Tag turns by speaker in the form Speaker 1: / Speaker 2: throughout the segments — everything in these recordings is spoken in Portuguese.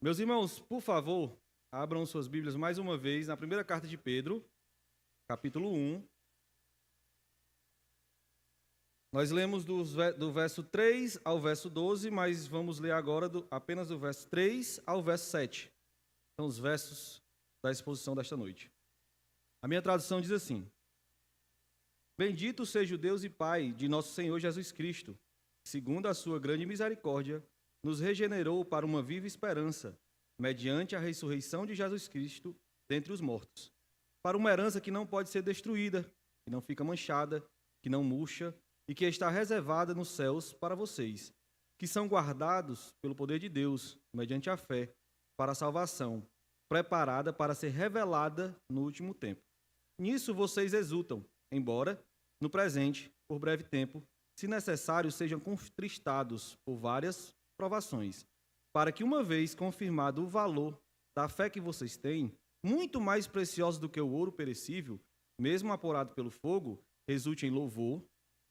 Speaker 1: Meus irmãos, por favor, abram suas Bíblias mais uma vez na primeira carta de Pedro, capítulo 1. Nós lemos do verso 3 ao verso 12, mas vamos ler agora apenas do verso 3 ao verso 7. São os versos da exposição desta noite. A minha tradução diz assim: Bendito seja o Deus e Pai de nosso Senhor Jesus Cristo, que, segundo a sua grande misericórdia, nos regenerou para uma viva esperança, mediante a ressurreição de Jesus Cristo dentre os mortos, para uma herança que não pode ser destruída, que não fica manchada, que não murcha, e que está reservada nos céus para vocês, que são guardados pelo poder de Deus, mediante a fé, para a salvação, preparada para ser revelada no último tempo. Nisso vocês exultam, embora, no presente, por breve tempo, se necessário, sejam contristados por várias provações, para que, uma vez confirmado o valor da fé que vocês têm, muito mais preciosa do que o ouro perecível, mesmo apurado pelo fogo, resulte em louvor,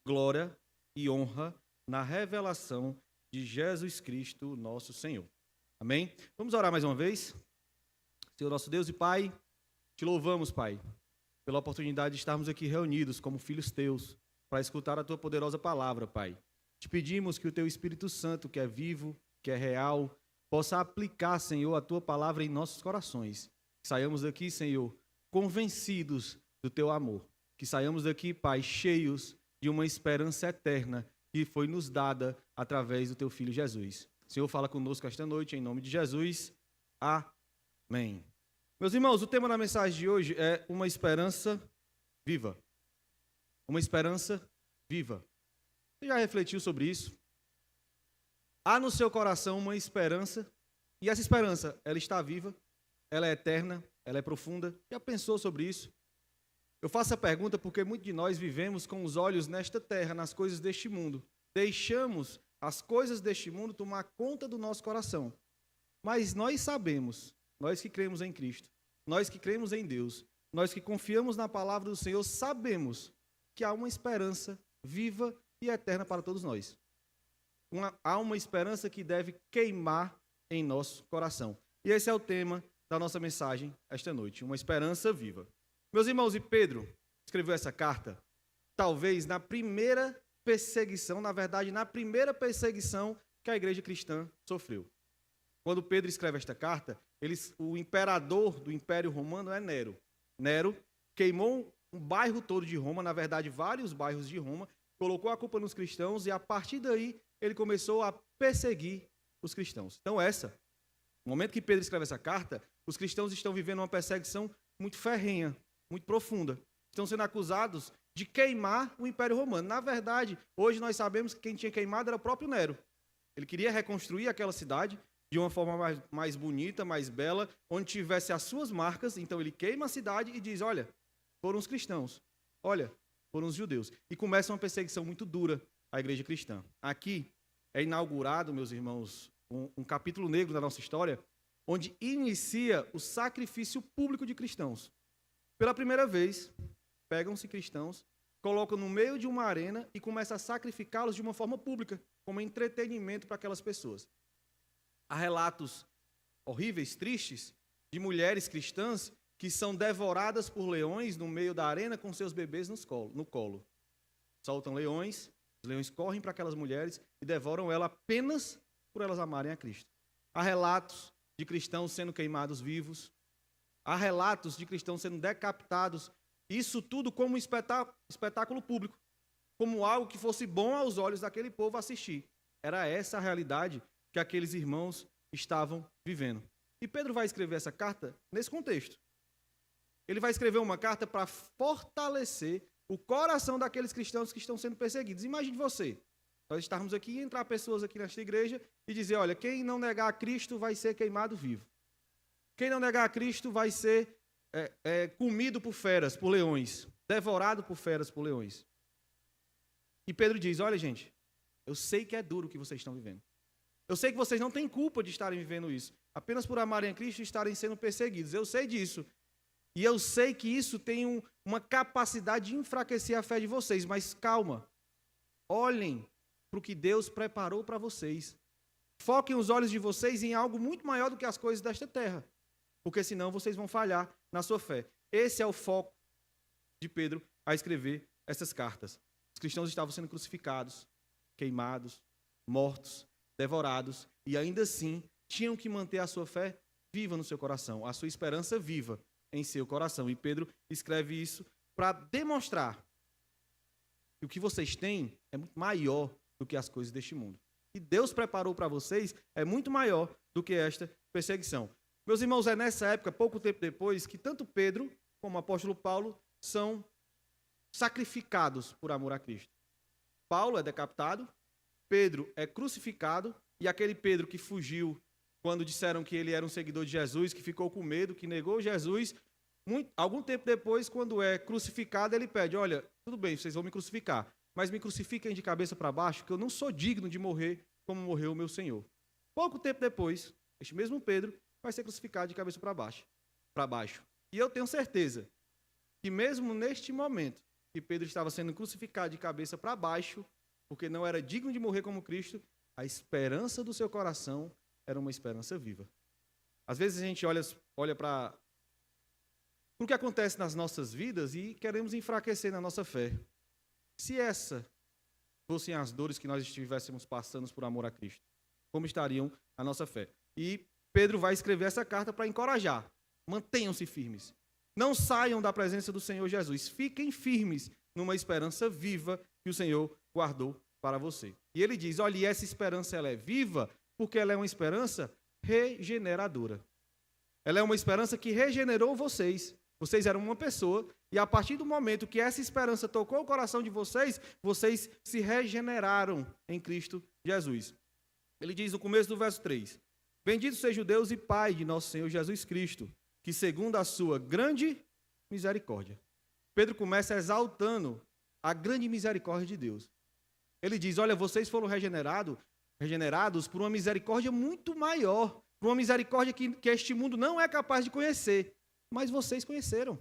Speaker 1: glória e honra na revelação de Jesus Cristo, nosso Senhor. Amém? Vamos orar mais uma vez? Senhor nosso Deus e Pai, te louvamos, Pai, pela oportunidade de estarmos aqui reunidos como filhos teus, para escutar a tua poderosa palavra, Pai. Te pedimos que o teu Espírito Santo, que é vivo, que é real, possa aplicar, Senhor, a tua palavra em nossos corações. Que saiamos daqui, Senhor, convencidos do teu amor. Que saiamos daqui, Pai, cheios de uma esperança eterna que foi nos dada através do teu Filho Jesus. Senhor, fala conosco esta noite, em nome de Jesus. Amém. Meus irmãos, o tema da mensagem de hoje é uma esperança viva. Uma esperança viva. Você já refletiu sobre isso? Há no seu coração uma esperança, e essa esperança, ela está viva, ela é eterna, ela é profunda. Já pensou sobre isso? Eu faço a pergunta porque muitos de nós vivemos com os olhos nesta terra, nas coisas deste mundo. Deixamos as coisas deste mundo tomar conta do nosso coração. Mas nós sabemos, nós que cremos em Cristo, nós que cremos em Deus, nós que confiamos na palavra do Senhor, sabemos que há uma esperança viva e eterna para todos nós. Há uma esperança que deve queimar em nosso coração. E esse é o tema da nossa mensagem esta noite, uma esperança viva. Meus irmãos, e Pedro escreveu essa carta, talvez na primeira perseguição, na verdade, na primeira perseguição que a igreja cristã sofreu. Quando Pedro escreve esta carta, o imperador do Império Romano é Nero. Nero queimou um bairro todo de Roma, na verdade, vários bairros de Roma, colocou a culpa nos cristãos e, a partir daí, ele começou a perseguir os cristãos. Então, no momento que Pedro escreve essa carta, os cristãos estão vivendo uma perseguição muito ferrenha, muito profunda. Estão sendo acusados de queimar o Império Romano. Na verdade, hoje nós sabemos que quem tinha queimado era o próprio Nero. Ele queria reconstruir aquela cidade de uma forma mais bonita, mais bela, onde tivesse as suas marcas. Então ele queima a cidade e diz, olha, foram os cristãos, olha, foram os judeus. E começa uma perseguição muito dura à igreja cristã. Aqui é inaugurado, meus irmãos, um capítulo negro da nossa história, onde inicia o sacrifício público de cristãos. Pela primeira vez, pegam-se cristãos, colocam no meio de uma arena e começam a sacrificá-los de uma forma pública, como entretenimento para aquelas pessoas. Há relatos horríveis, tristes, de mulheres cristãs que são devoradas por leões no meio da arena com seus bebês no colo. Soltam leões, os leões correm para aquelas mulheres e devoram ela apenas por elas amarem a Cristo. Há relatos de cristãos sendo queimados vivos, há relatos de cristãos sendo decapitados, isso tudo como um espetáculo público, como algo que fosse bom aos olhos daquele povo assistir. Era essa a realidade que aqueles irmãos estavam vivendo. E Pedro vai escrever essa carta nesse contexto. Ele vai escrever uma carta para fortalecer o coração daqueles cristãos que estão sendo perseguidos. Imagine você, nós estarmos aqui e entrar pessoas aqui nesta igreja e dizer, olha, quem não negar a Cristo vai ser queimado vivo. Quem não negar a Cristo vai ser comido por feras, por leões, devorado por feras, por leões. E Pedro diz, olha gente, eu sei que é duro o que vocês estão vivendo. Eu sei que vocês não têm culpa de estarem vivendo isso, apenas por amarem a Cristo e estarem sendo perseguidos. Eu sei disso. E eu sei que isso tem uma capacidade de enfraquecer a fé de vocês, mas calma. Olhem para o que Deus preparou para vocês. Foquem os olhos de vocês em algo muito maior do que as coisas desta terra, porque senão vocês vão falhar na sua fé. Esse é o foco de Pedro a escrever essas cartas. Os cristãos estavam sendo crucificados, queimados, mortos, devorados, e ainda assim tinham que manter a sua fé viva no seu coração, a sua esperança viva em seu coração. E Pedro escreve isso para demonstrar que o que vocês têm é muito maior do que as coisas deste mundo. Que Deus preparou para vocês é muito maior do que esta perseguição. Meus irmãos, é nessa época, pouco tempo depois, que tanto Pedro como o apóstolo Paulo são sacrificados por amor a Cristo. Paulo é decapitado, Pedro é crucificado, e aquele Pedro que fugiu quando disseram que ele era um seguidor de Jesus, que ficou com medo, que negou Jesus, algum tempo depois, quando é crucificado, ele pede, olha, tudo bem, vocês vão me crucificar, mas me crucifiquem de cabeça para baixo, que eu não sou digno de morrer como morreu o meu Senhor. Pouco tempo depois, este mesmo Pedro vai ser crucificado de cabeça para baixo. E eu tenho certeza que mesmo neste momento, que Pedro estava sendo crucificado de cabeça para baixo, porque não era digno de morrer como Cristo, a esperança do seu coração era uma esperança viva. Às vezes a gente olha para o que acontece nas nossas vidas e queremos enfraquecer na nossa fé. Se essa fossem as dores que nós estivéssemos passando por amor a Cristo, como estariam a nossa fé? E Pedro vai escrever essa carta para encorajar. Mantenham-se firmes. Não saiam da presença do Senhor Jesus. Fiquem firmes numa esperança viva que o Senhor guardou para você. E ele diz, olha, essa esperança ela é viva porque ela é uma esperança regeneradora. Ela é uma esperança que regenerou vocês. Vocês eram uma pessoa e a partir do momento que essa esperança tocou o coração de vocês, vocês se regeneraram em Cristo Jesus. Ele diz no começo do verso 3, bendito seja o Deus e Pai de nosso Senhor Jesus Cristo, que segundo a sua grande misericórdia. Pedro começa exaltando a grande misericórdia de Deus. Ele diz, olha, vocês foram regenerados por uma misericórdia muito maior, por uma misericórdia que este mundo não é capaz de conhecer, mas vocês conheceram.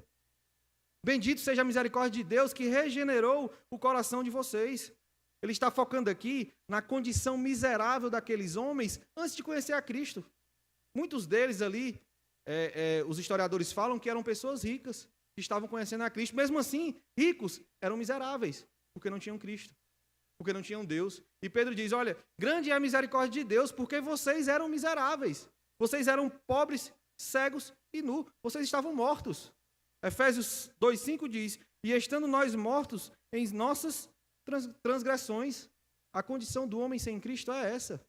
Speaker 1: Bendito seja a misericórdia de Deus que regenerou o coração de vocês. Ele está focando aqui na condição miserável daqueles homens antes de conhecer a Cristo. Muitos deles ali, os historiadores falam que eram pessoas ricas, que estavam conhecendo a Cristo. Mesmo assim, ricos eram miseráveis, porque não tinham Cristo, porque não tinham Deus. E Pedro diz, olha, grande é a misericórdia de Deus, porque vocês eram miseráveis. Vocês eram pobres, cegos e nus. Vocês estavam mortos. Efésios 2,5 diz, e estando nós mortos em nossas transgressões, a condição do homem sem Cristo é essa.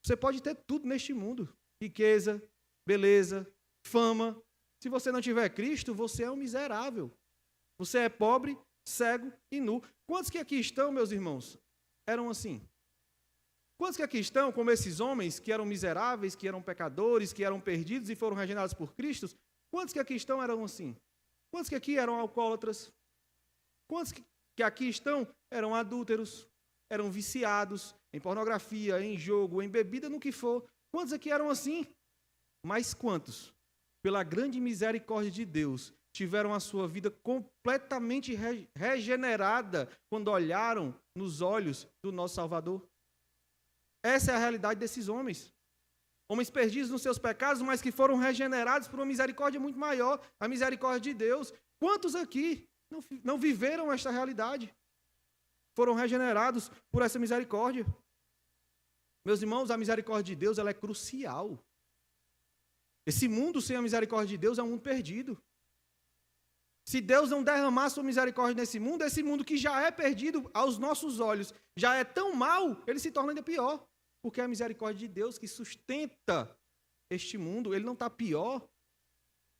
Speaker 1: Você pode ter tudo neste mundo, riqueza, beleza, fama. Se você não tiver Cristo, você é um miserável. Você é pobre, cego e nu. Quantos que aqui estão, meus irmãos, eram assim? Quantos que aqui estão como esses homens que eram miseráveis, que eram pecadores, que eram perdidos e foram regenerados por Cristo? Quantos que aqui estão eram assim? Quantos que aqui eram alcoólatras? Quantos que aqui estão eram adúlteros, eram viciados em pornografia, em jogo, em bebida, no que for? Quantos aqui eram assim? Mas quantos, pela grande misericórdia de Deus, tiveram a sua vida completamente regenerada quando olharam nos olhos do nosso Salvador? Essa é a realidade desses homens. Homens perdidos nos seus pecados, mas que foram regenerados por uma misericórdia muito maior, a misericórdia de Deus. Quantos aqui não viveram esta realidade? Foram regenerados por essa misericórdia. Meus irmãos, a misericórdia de Deus ela é crucial. Esse mundo sem a misericórdia de Deus é um mundo perdido. Se Deus não derramar sua misericórdia nesse mundo, esse mundo que já é perdido aos nossos olhos, já é tão mau, ele se torna ainda pior. Porque é a misericórdia de Deus que sustenta este mundo, ele não está pior.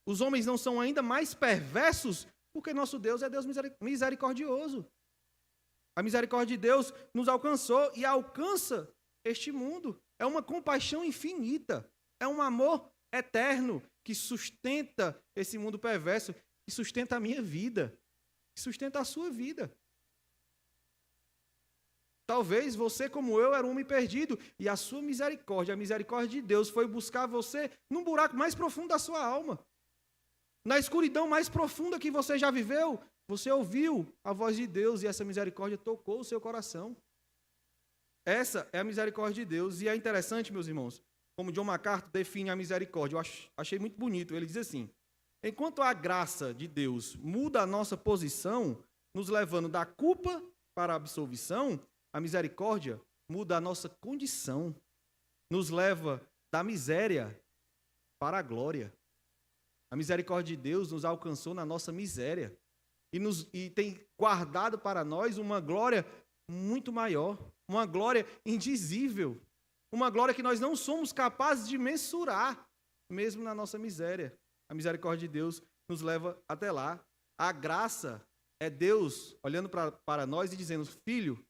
Speaker 1: Os homens não são ainda mais perversos, porque nosso Deus é Deus misericordioso. A misericórdia de Deus nos alcançou e alcança este mundo. É uma compaixão infinita, é um amor eterno que sustenta esse mundo perverso, que sustenta a minha vida, que sustenta a sua vida. Talvez você, como eu, era um homem perdido, e a sua misericórdia, a misericórdia de Deus, foi buscar você num buraco mais profundo da sua alma. Na escuridão mais profunda que você já viveu, você ouviu a voz de Deus, e essa misericórdia tocou o seu coração. Essa é a misericórdia de Deus. E é interessante, meus irmãos, como John MacArthur define a misericórdia. Eu achei muito bonito. Ele diz assim: enquanto a graça de Deus muda a nossa posição, nos levando da culpa para a absolvição, a misericórdia muda a nossa condição, nos leva da miséria para a glória. A misericórdia de Deus nos alcançou na nossa miséria e tem guardado para nós uma glória muito maior, uma glória indizível, uma glória que nós não somos capazes de mensurar, mesmo na nossa miséria. A misericórdia de Deus nos leva até lá. A graça é Deus olhando para nós e dizendo: filho,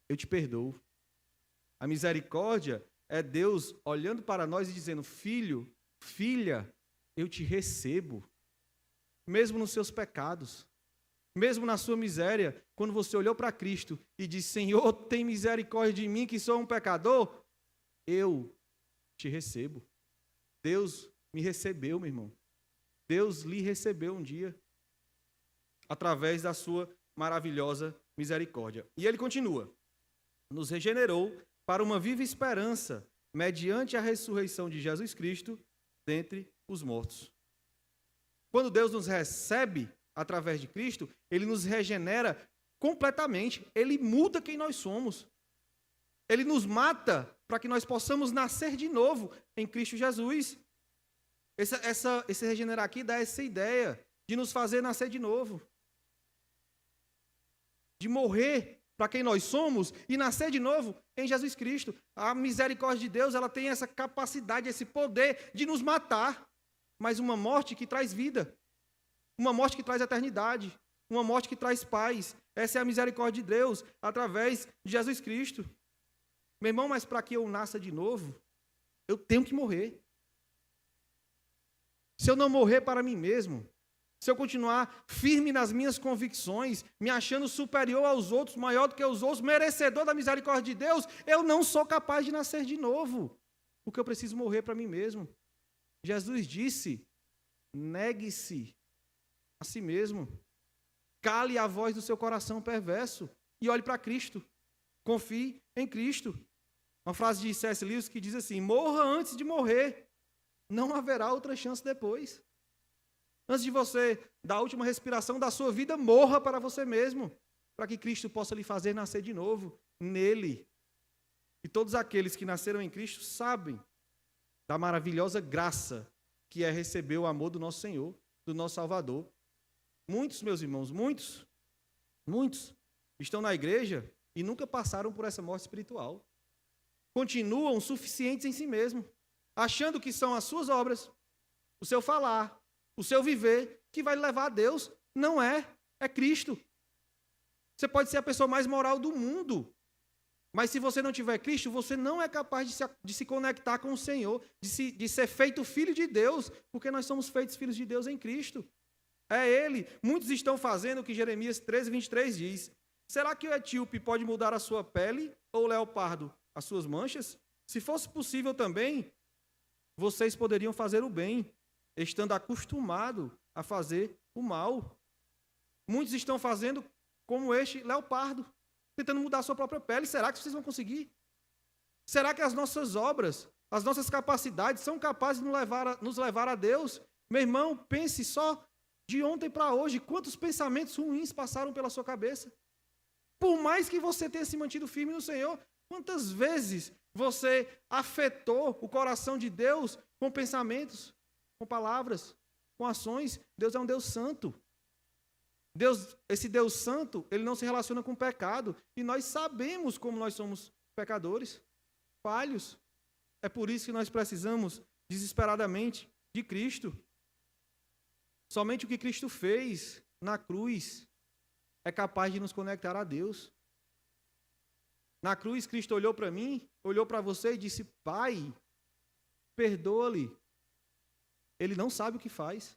Speaker 1: eu te perdoo. A misericórdia é Deus olhando para nós e dizendo: filho, filha, eu te recebo. Mesmo nos seus pecados, mesmo na sua miséria, quando você olhou para Cristo e disse: Senhor, tem misericórdia de mim que sou um pecador, eu te recebo. Deus me recebeu, meu irmão. Deus lhe recebeu um dia, através da sua maravilhosa misericórdia. E ele continua: nos regenerou para uma viva esperança, mediante a ressurreição de Jesus Cristo dentre os mortos. Quando Deus nos recebe através de Cristo, ele nos regenera completamente, ele muda quem nós somos. Ele nos mata para que nós possamos nascer de novo em Cristo Jesus. Esse regenerar aqui dá essa ideia de nos fazer nascer de novo. De morrer para quem nós somos e nascer de novo em Jesus Cristo. A misericórdia de Deus, ela tem essa capacidade, esse poder de nos matar, mas uma morte que traz vida, uma morte que traz eternidade, uma morte que traz paz. Essa é a misericórdia de Deus, através de Jesus Cristo. Meu irmão, mas para que eu nasça de novo, eu tenho que morrer. Se eu não morrer para mim mesmo, se eu continuar firme nas minhas convicções, me achando superior aos outros, maior do que os outros, merecedor da misericórdia de Deus, eu não sou capaz de nascer de novo, porque eu preciso morrer para mim mesmo. Jesus disse: negue-se a si mesmo, cale a voz do seu coração perverso e olhe para Cristo, confie em Cristo. Uma frase de C.S. Lewis que diz assim: morra antes de morrer, não haverá outra chance depois. Antes de você dar a última respiração da sua vida, morra para você mesmo, para que Cristo possa lhe fazer nascer de novo nele. E todos aqueles que nasceram em Cristo sabem da maravilhosa graça que é receber o amor do nosso Senhor, do nosso Salvador. Muitos, meus irmãos, muitos estão na igreja e nunca passaram por essa morte espiritual. Continuam suficientes em si mesmos, achando que são as suas obras, o seu falar, o seu viver, que vai levar a Deus. Não é, é Cristo. Você pode ser a pessoa mais moral do mundo, mas se você não tiver Cristo, você não é capaz de se conectar com o Senhor, de ser feito filho de Deus, porque nós somos feitos filhos de Deus em Cristo. É Ele. Muitos estão fazendo o que Jeremias 13:23 diz. Será que o etíope pode mudar a sua pele ou o leopardo as suas manchas? Se fosse possível também, vocês poderiam fazer o bem, estando acostumado a fazer o mal. Muitos estão fazendo como este leopardo, tentando mudar a sua própria pele. Será que vocês vão conseguir? Será que as nossas obras, as nossas capacidades são capazes de nos levar a Deus? Meu irmão, pense só de ontem para hoje, quantos pensamentos ruins passaram pela sua cabeça. Por mais que você tenha se mantido firme no Senhor, quantas vezes você afetou o coração de Deus com pensamentos, com palavras, com ações? Deus é um Deus santo. Esse Deus santo, ele não se relaciona com pecado. E nós sabemos como nós somos pecadores, falhos. É por isso que nós precisamos desesperadamente de Cristo. Somente o que Cristo fez na cruz é capaz de nos conectar a Deus. Na cruz, Cristo olhou para mim, olhou para você e disse: Pai, perdoa-lhe. Ele não sabe o que faz.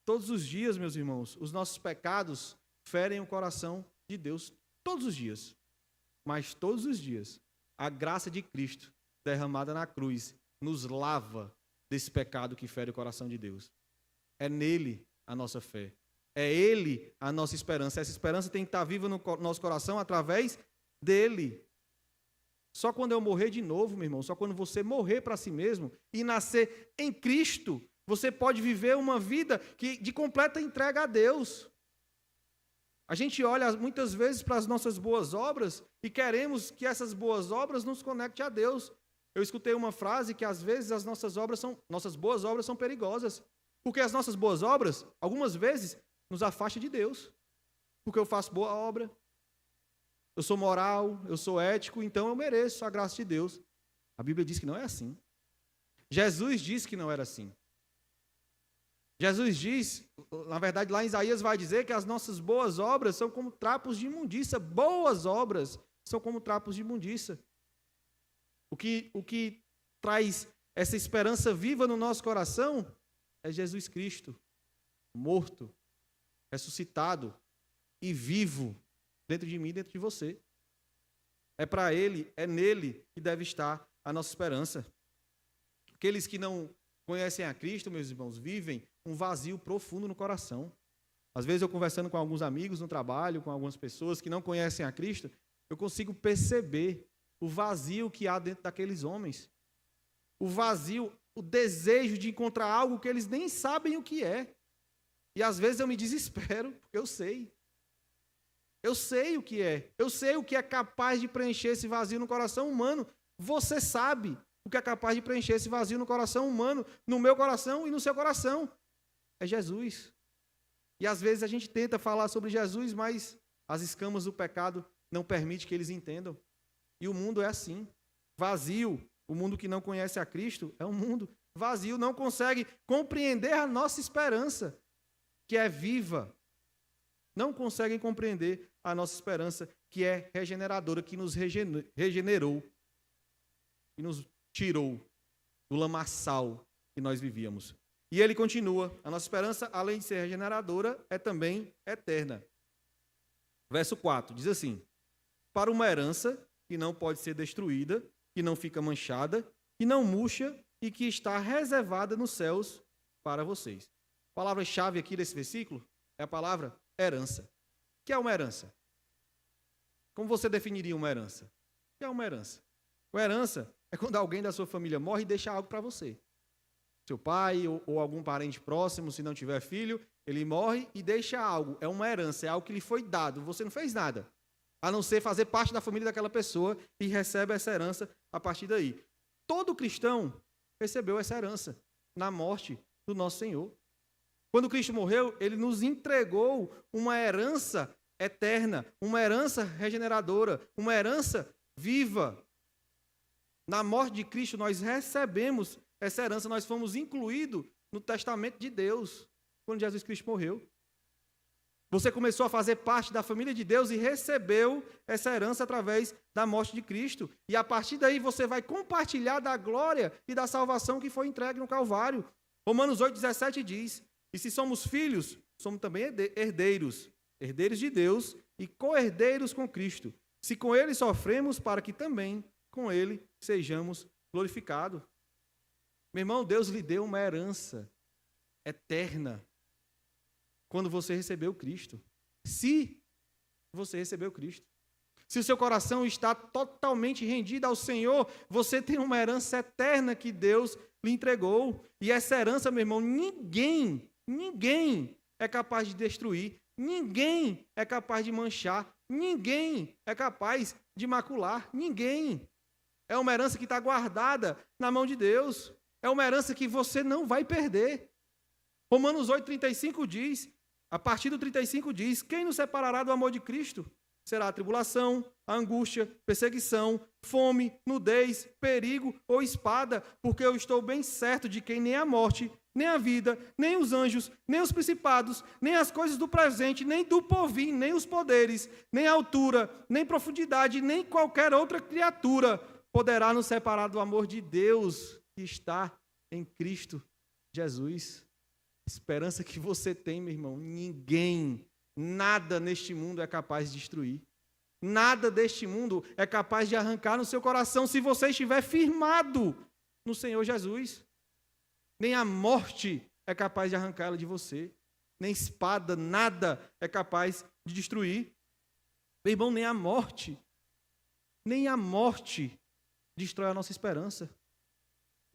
Speaker 1: Todos os dias, meus irmãos, os nossos pecados ferem o coração de Deus. Todos os dias. Mas todos os dias, a graça de Cristo derramada na cruz nos lava desse pecado que fere o coração de Deus. É nele a nossa fé. É Ele a nossa esperança. Essa esperança tem que estar viva no nosso coração através dEle. Só quando eu morrer de novo, meu irmão, só quando você morrer para si mesmo e nascer em Cristo, você pode viver uma vida de completa entrega a Deus. A gente olha muitas vezes para as nossas boas obras e queremos que essas boas obras nos conectem a Deus. Eu escutei uma frase que às vezes as nossas boas obras são perigosas, porque as nossas boas obras, algumas vezes, nos afastam de Deus. Porque eu faço boa obra, eu sou moral, eu sou ético, então eu mereço a graça de Deus. A Bíblia diz que não é assim. Jesus disse que não era assim. Jesus diz, na verdade lá em Isaías vai dizer que as nossas boas obras são como trapos de imundícia. Boas obras são como trapos de imundícia. O que traz essa esperança viva no nosso coração é Jesus Cristo, morto, ressuscitado e vivo dentro de mim, dentro de você. É para Ele, é nele que deve estar a nossa esperança. Aqueles que não conhecem a Cristo, meus irmãos, vivem um vazio profundo no coração. Às vezes eu conversando com alguns amigos no trabalho, com algumas pessoas que não conhecem a Cristo, eu consigo perceber o vazio que há dentro daqueles homens. O vazio, o desejo de encontrar algo que eles nem sabem o que é. E às vezes eu me desespero, porque eu sei. Eu sei o que é. Eu sei o que é capaz de preencher esse vazio no coração humano. Você sabe o que é capaz de preencher esse vazio no coração humano, no meu coração e no seu coração. É Jesus. E às vezes a gente tenta falar sobre Jesus, mas as escamas do pecado não permitem que eles entendam. E o mundo é assim, vazio. O mundo que não conhece a Cristo é um mundo vazio, não consegue compreender a nossa esperança, que é viva. Não conseguem compreender a nossa esperança, que é regeneradora, que nos regenerou e nos tirou do lamaçal que nós vivíamos. E ele continua, a nossa esperança, além de ser regeneradora, é também eterna. Verso 4, diz assim: para uma herança que não pode ser destruída, que não fica manchada, que não murcha e que está reservada nos céus para vocês. A palavra-chave aqui desse versículo é a palavra herança. O que é uma herança? Como você definiria uma herança? O que é uma herança? Uma herança é quando alguém da sua família morre e deixa algo para você. Seu pai ou algum parente próximo, se não tiver filho, ele morre e deixa algo. É uma herança, é algo que lhe foi dado. Você não fez nada, a não ser fazer parte da família daquela pessoa e recebe essa herança a partir daí. Todo cristão recebeu essa herança na morte do nosso Senhor. Quando Cristo morreu, Ele nos entregou uma herança eterna, uma herança regeneradora, uma herança viva. Na morte de Cristo, nós recebemos essa herança, nós fomos incluídos no testamento de Deus, quando Jesus Cristo morreu. Você começou a fazer parte da família de Deus e recebeu essa herança através da morte de Cristo. E a partir daí você vai compartilhar da glória e da salvação que foi entregue no Calvário. Romanos 8,17 diz: e se somos filhos, somos também herdeiros, herdeiros de Deus e co-herdeiros com Cristo. Se com Ele sofremos, para que também com Ele sejamos glorificados. Meu irmão, Deus lhe deu uma herança eterna quando você recebeu Cristo. Se você recebeu Cristo. Se o seu coração está totalmente rendido ao Senhor, você tem uma herança eterna que Deus lhe entregou. E essa herança, meu irmão, ninguém é capaz de destruir, ninguém é capaz de manchar, ninguém é capaz de macular, ninguém. É uma herança que está guardada na mão de Deus. É uma herança que você não vai perder. Romanos 8,35 diz, a partir do 35 diz: quem nos separará do amor de Cristo? Será a tribulação, a angústia, perseguição, fome, nudez, perigo ou espada, porque eu estou bem certo de que nem a morte, nem a vida, nem os anjos, nem os principados, nem as coisas do presente, nem do porvir, nem os poderes, nem a altura, nem profundidade, nem qualquer outra criatura poderá nos separar do amor de Deus que está em Cristo Jesus. Esperança que você tem, meu irmão, ninguém, nada neste mundo é capaz de destruir. Nada deste mundo é capaz de arrancar no seu coração se você estiver firmado no Senhor Jesus. Nem a morte é capaz de arrancá-la de você. nem espada, nada é capaz de destruir. Meu irmão, nem a morte destrói a nossa esperança.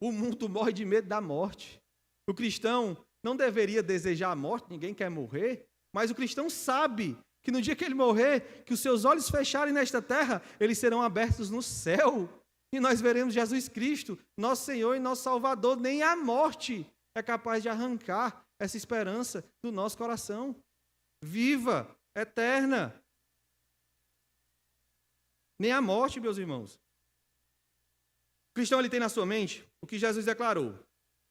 Speaker 1: O mundo morre de medo da morte. O cristão não deveria desejar a morte, ninguém quer morrer, mas o cristão sabe que no dia que ele morrer, que os seus olhos fecharem nesta terra, eles serão abertos no céu, e nós veremos Jesus Cristo, nosso Senhor e nosso Salvador. Nem a morte é capaz de arrancar essa esperança do nosso coração. Viva, eterna. Nem a morte, meus irmãos. O cristão, ele tem na sua mente o que Jesus declarou: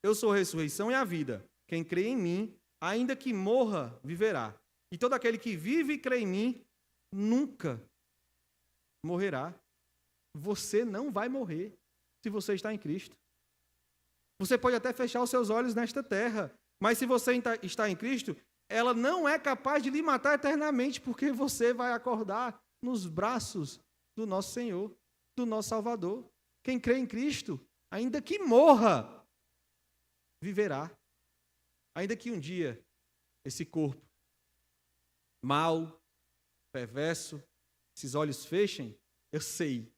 Speaker 1: eu sou a ressurreição e a vida. Quem crê em mim, ainda que morra, viverá. E todo aquele que vive e crê em mim, nunca morrerá. Você não vai morrer se você está em Cristo. Você pode até fechar os seus olhos nesta terra, mas se você está em Cristo, ela não é capaz de lhe matar eternamente, porque você vai acordar nos braços do nosso Senhor, do nosso Salvador. Quem crê em Cristo, ainda que morra, viverá. Ainda que um dia esse corpo mau, perverso, esses olhos fechem, eu sei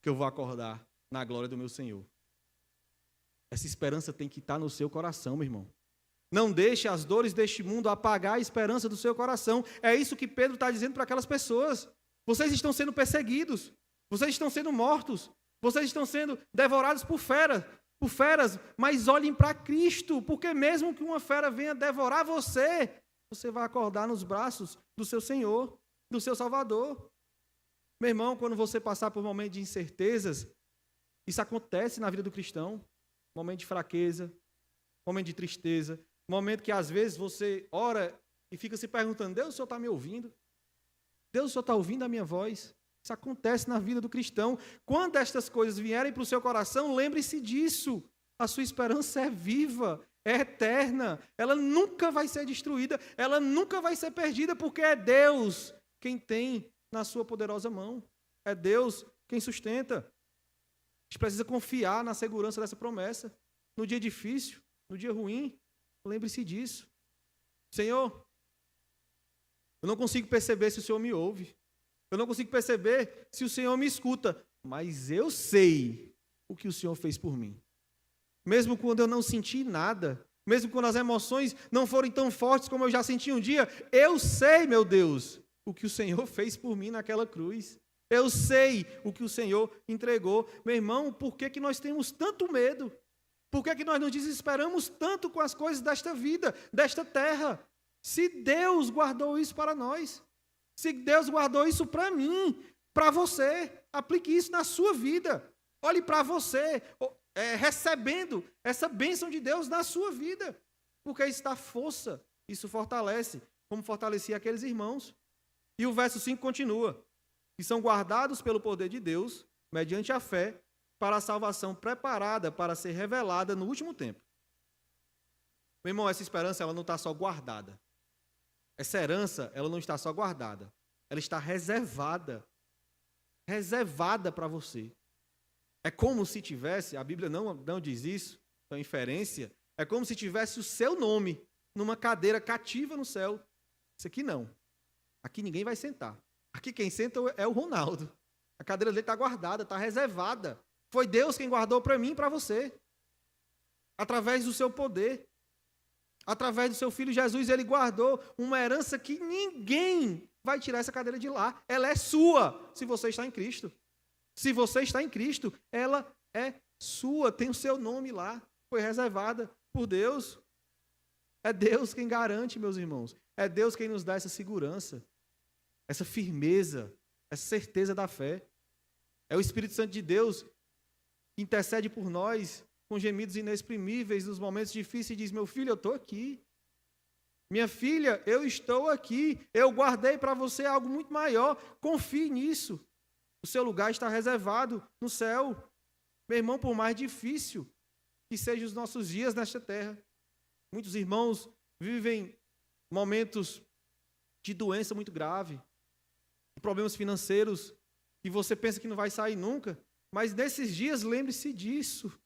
Speaker 1: que eu vou acordar na glória do meu Senhor. Essa esperança tem que estar no seu coração, meu irmão. Não deixe as dores deste mundo apagar a esperança do seu coração. É isso que Pedro está dizendo para aquelas pessoas. Vocês estão sendo perseguidos, vocês estão sendo mortos, vocês estão sendo devorados por feras, mas olhem para Cristo, porque mesmo que uma fera venha devorar você, você vai acordar nos braços do seu Senhor, do seu Salvador. Meu irmão, quando você passar por um momento de incertezas, isso acontece na vida do cristão. Momento de fraqueza, momento de tristeza, momento que às vezes você ora e fica se perguntando: Deus, o Senhor está me ouvindo? Deus, o Senhor está ouvindo a minha voz? Isso acontece na vida do cristão. Quando estas coisas vierem para o seu coração, lembre-se disso. A sua esperança é viva, é eterna. Ela nunca vai ser destruída, ela nunca vai ser perdida, porque é Deus quem tem na sua poderosa mão. É Deus quem sustenta. A gente precisa confiar na segurança dessa promessa. No dia difícil, no dia ruim, lembre-se disso. Senhor, eu não consigo perceber se o Senhor me ouve. Eu não consigo perceber se o Senhor me escuta. Mas eu sei o que o Senhor fez por mim. Mesmo quando eu não senti nada, mesmo quando as emoções não forem tão fortes como eu já senti um dia, eu sei, meu Deus, o que o Senhor fez por mim naquela cruz. Eu sei o que o Senhor entregou. Meu irmão, por que nós temos tanto medo? Por que nós nos desesperamos tanto com as coisas desta vida, desta terra? Se Deus guardou isso para nós, se Deus guardou isso para mim, para você, aplique isso na sua vida. Olhe para você, recebendo essa bênção de Deus na sua vida, porque isso dá força, isso fortalece, como fortalecia aqueles irmãos. E o verso 5 continua: que são guardados pelo poder de Deus, mediante a fé, para a salvação preparada para ser revelada no último tempo. Meu irmão, essa esperança ela não está só guardada. Essa herança ela não está só guardada. Ela está reservada. Reservada para você. É como se tivesse, a Bíblia não diz isso, é uma inferência, é como se tivesse o seu nome numa cadeira cativa no céu. Isso aqui não. Aqui ninguém vai sentar. Aqui quem senta é o Ronaldo. A cadeira dele está guardada, está reservada. Foi Deus quem guardou para mim e para você. Através do seu poder. Através do seu Filho Jesus, Ele guardou uma herança que ninguém vai tirar essa cadeira de lá. Ela é sua, se você está em Cristo. Se você está em Cristo, ela é sua, tem o seu nome lá. Foi reservada por Deus. É Deus quem garante, meus irmãos. É Deus quem nos dá essa segurança, essa firmeza, essa certeza da fé. É o Espírito Santo de Deus que intercede por nós com gemidos inexprimíveis nos momentos difíceis e diz: meu filho, eu estou aqui. Minha filha, eu estou aqui. Eu guardei para você algo muito maior. Confie nisso. O seu lugar está reservado no céu. Meu irmão, por mais difícil que sejam os nossos dias nesta terra, muitos irmãos vivem momentos de doença muito grave, problemas financeiros, e você pensa que não vai sair nunca, mas nesses dias lembre-se disso.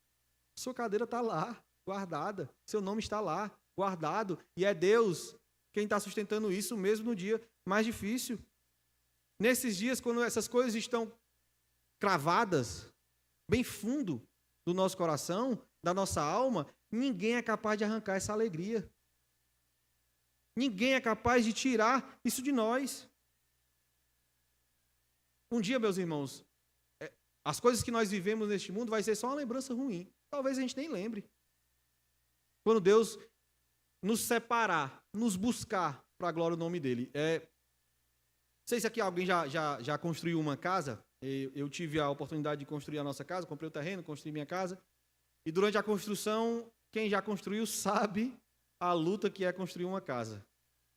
Speaker 1: Sua cadeira está lá, guardada, seu nome está lá, guardado, e é Deus quem está sustentando isso mesmo no dia mais difícil. Nesses dias, quando essas coisas estão cravadas, bem fundo do nosso coração, da nossa alma, ninguém é capaz de arrancar essa alegria. Ninguém é capaz de tirar isso de nós. Um dia, meus irmãos, as coisas que nós vivemos neste mundo vai ser só uma lembrança ruim. Talvez a gente nem lembre. Quando Deus nos separar, nos buscar para a glória do nome dele. Não sei se aqui alguém já construiu uma casa. Eu tive a oportunidade de construir a nossa casa, comprei o terreno, construí minha casa. E durante a construção, quem já construiu sabe a luta que é construir uma casa.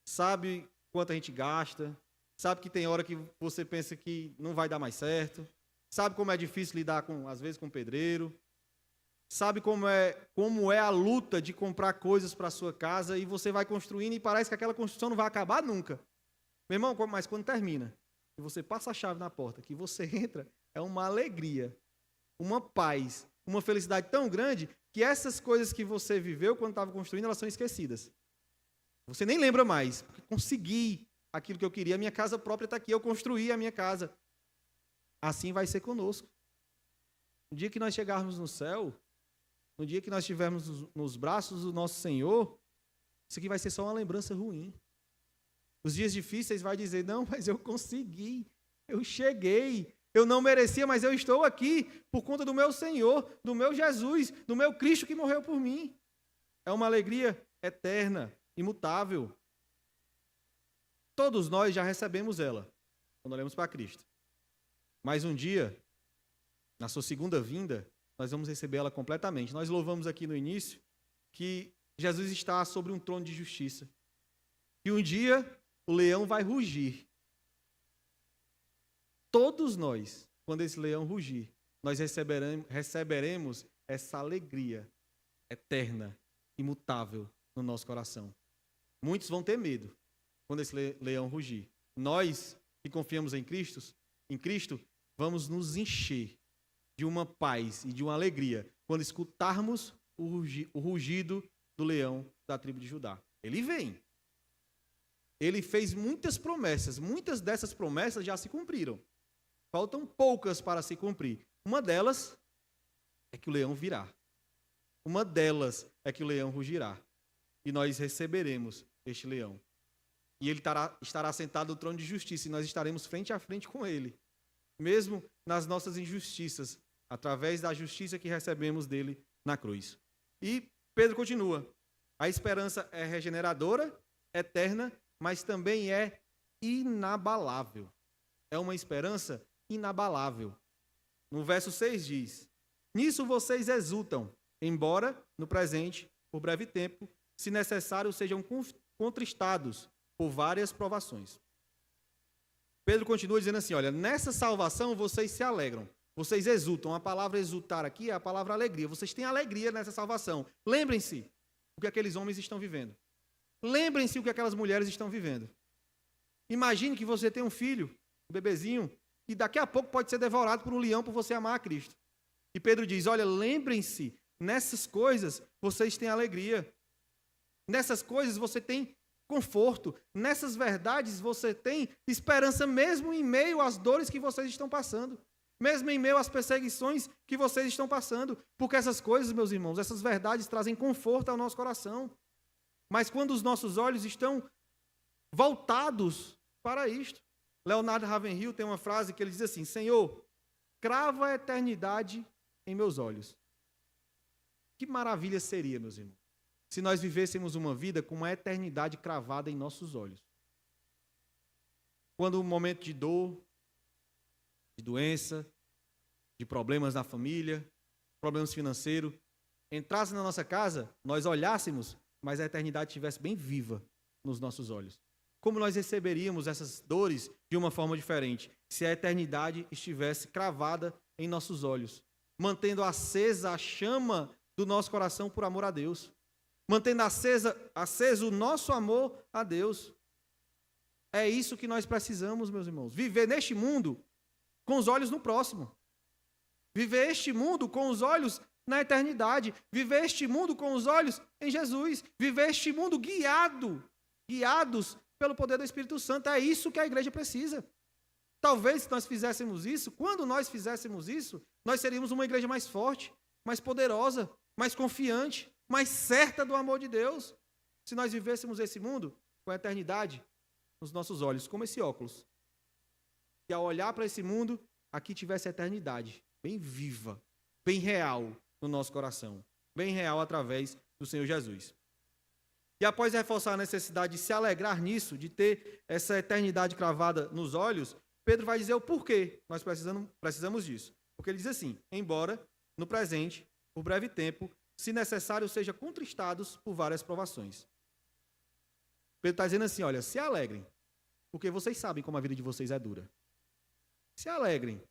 Speaker 1: Sabe quanto a gente gasta, sabe que tem hora que você pensa que não vai dar mais certo, sabe como é difícil lidar, às vezes, com o pedreiro, sabe como é a luta de comprar coisas para a sua casa e você vai construindo e parece que aquela construção não vai acabar nunca. Meu irmão, mas quando termina, que você passa a chave na porta, que você entra, é uma alegria, uma paz, uma felicidade tão grande que essas coisas que você viveu quando estava construindo, elas são esquecidas. Você nem lembra mais, porque consegui aquilo que eu queria, a minha casa própria está aqui, eu construí a minha casa. Assim vai ser conosco. No dia que nós chegarmos no céu, no dia que nós estivermos nos braços do nosso Senhor, isso aqui vai ser só uma lembrança ruim. Os dias difíceis vai dizer, não, mas eu consegui, eu cheguei, eu não merecia, mas eu estou aqui por conta do meu Senhor, do meu Jesus, do meu Cristo que morreu por mim. É uma alegria eterna, imutável. Todos nós já recebemos ela, quando olhamos para Cristo. Mas um dia, na sua segunda vinda, nós vamos receber ela completamente. Nós louvamos aqui no início que Jesus está sobre um trono de justiça. E um dia o leão vai rugir. Todos nós, quando esse leão rugir, nós receberemos essa alegria eterna, imutável no nosso coração. Muitos vão ter medo quando esse leão rugir. Nós que confiamos em Cristo, vamos nos encher de uma paz e de uma alegria quando escutarmos o rugido do leão da tribo de Judá. Ele vem. Ele fez muitas promessas. Muitas dessas promessas já se cumpriram. Faltam poucas para se cumprir. Uma delas é que o leão virá. Uma delas é que o leão rugirá. E nós receberemos este leão. E ele estará sentado no trono de justiça. E nós estaremos frente a frente com ele. Mesmo nas nossas injustiças. Através da justiça que recebemos dele na cruz. E Pedro continua. A esperança é regeneradora, eterna, mas também é inabalável. É uma esperança inabalável. No verso 6 diz: nisso vocês exultam, embora, no presente, por breve tempo, se necessário, sejam contristados por várias provações. Pedro continua dizendo assim, olha, nessa salvação vocês se alegram, vocês exultam. A palavra exultar aqui é a palavra alegria. Vocês têm alegria nessa salvação. Lembrem-se o que aqueles homens estão vivendo. Lembrem-se o que aquelas mulheres estão vivendo. Imagine que você tem um filho, um bebezinho, e daqui a pouco pode ser devorado por um leão por você amar a Cristo. E Pedro diz, olha, lembrem-se, nessas coisas vocês têm alegria. Nessas coisas você tem conforto. Nessas verdades você tem esperança mesmo em meio às dores que vocês estão passando. Mesmo em meio às perseguições que vocês estão passando. Porque essas coisas, meus irmãos, essas verdades trazem conforto ao nosso coração. Mas quando os nossos olhos estão voltados para isto. Leonardo Ravenhill tem uma frase que ele diz assim, Senhor, crava a eternidade em meus olhos. Que maravilha seria, meus irmãos, se nós vivêssemos uma vida com uma eternidade cravada em nossos olhos. Quando um momento de dor, de doença, de problemas na família, problemas financeiros, entrasse na nossa casa, nós olhássemos, mas a eternidade estivesse bem viva nos nossos olhos. Como nós receberíamos essas dores de uma forma diferente, se a eternidade estivesse cravada em nossos olhos, mantendo acesa a chama do nosso coração por amor a Deus, mantendo aceso o nosso amor a Deus. É isso que nós precisamos, meus irmãos, viver neste mundo com os olhos no próximo, viver este mundo com os olhos na eternidade, viver este mundo com os olhos em Jesus, viver este mundo guiado guiados pelo poder do Espírito Santo. É isso que a igreja precisa. Talvez, se nós fizéssemos isso, quando nós fizéssemos isso, nós seríamos uma igreja mais forte, mais poderosa, mais confiante, mais certa do amor de Deus. Se nós vivêssemos esse mundo com a eternidade nos nossos olhos, como esse óculos. E ao olhar para esse mundo, aqui tivesse a eternidade, bem viva, bem real no nosso coração. Bem real através do Senhor Jesus. E após reforçar a necessidade de se alegrar nisso, de ter essa eternidade cravada nos olhos, Pedro vai dizer o porquê nós precisamos disso. Porque ele diz assim: embora, no presente, por breve tempo, se necessário, sejam contristados por várias provações. Pedro está dizendo assim: olha, se alegrem, porque vocês sabem como a vida de vocês é dura. Se alegrem,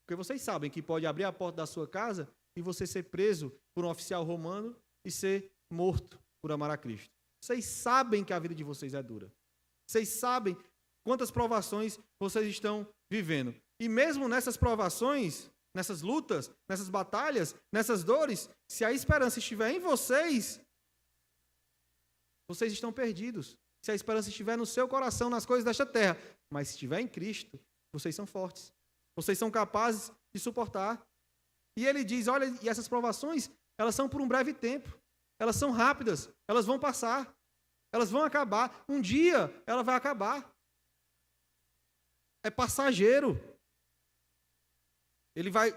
Speaker 1: porque vocês sabem que pode abrir a porta da sua casa e você ser preso por um oficial romano e ser morto por amar a Cristo. Vocês sabem que a vida de vocês é dura. Vocês sabem quantas provações vocês estão vivendo. E mesmo nessas provações, nessas lutas, nessas batalhas, nessas dores, se a esperança estiver em vocês, vocês estão perdidos. Se a esperança estiver no seu coração, nas coisas desta terra, mas se estiver em Cristo, vocês são fortes. Vocês são capazes de suportar. E ele diz, olha, e essas provações, elas são por um breve tempo. Elas são rápidas, elas vão passar, elas vão acabar. Um dia ela vai acabar. É passageiro. Ele vai,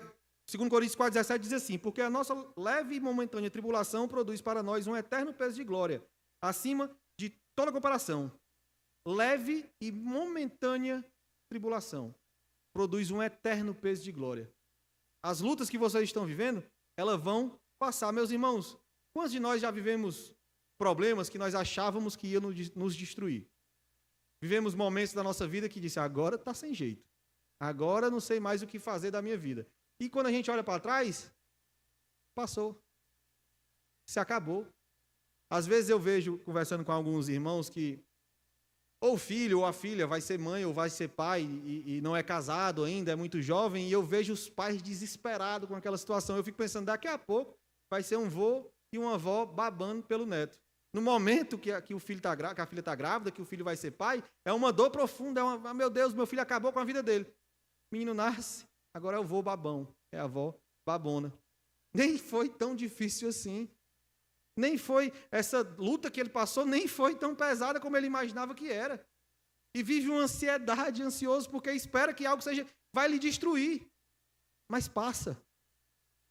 Speaker 1: 2 Coríntios 4,17 diz assim: porque a nossa leve e momentânea tribulação produz para nós um eterno peso de glória, acima de toda comparação. Leve e momentânea tribulação produz um eterno peso de glória. As lutas que vocês estão vivendo, elas vão passar. Meus irmãos, quantos de nós já vivemos problemas que nós achávamos que iam nos destruir? Vivemos momentos da nossa vida que disse, agora está sem jeito. Agora não sei mais o que fazer da minha vida. E quando a gente olha para trás, passou. Se acabou. Às vezes eu vejo, conversando com alguns irmãos, que ou o filho ou a filha vai ser mãe ou vai ser pai e não é casado ainda, é muito jovem, e eu vejo os pais desesperados com aquela situação. Eu fico pensando, daqui a pouco vai ser um vô e uma avó babando pelo neto. No momento que o filho tá, que a filha está grávida, que o filho vai ser pai, é uma dor profunda, meu Deus, meu filho acabou com a vida dele. O menino nasce, agora é o vô babão, é a avó babona. Nem foi tão difícil assim. Nem foi, essa luta que ele passou, nem foi tão pesada como ele imaginava que era. E vive uma ansiedade, ansioso, porque espera que algo vai lhe destruir. Mas passa.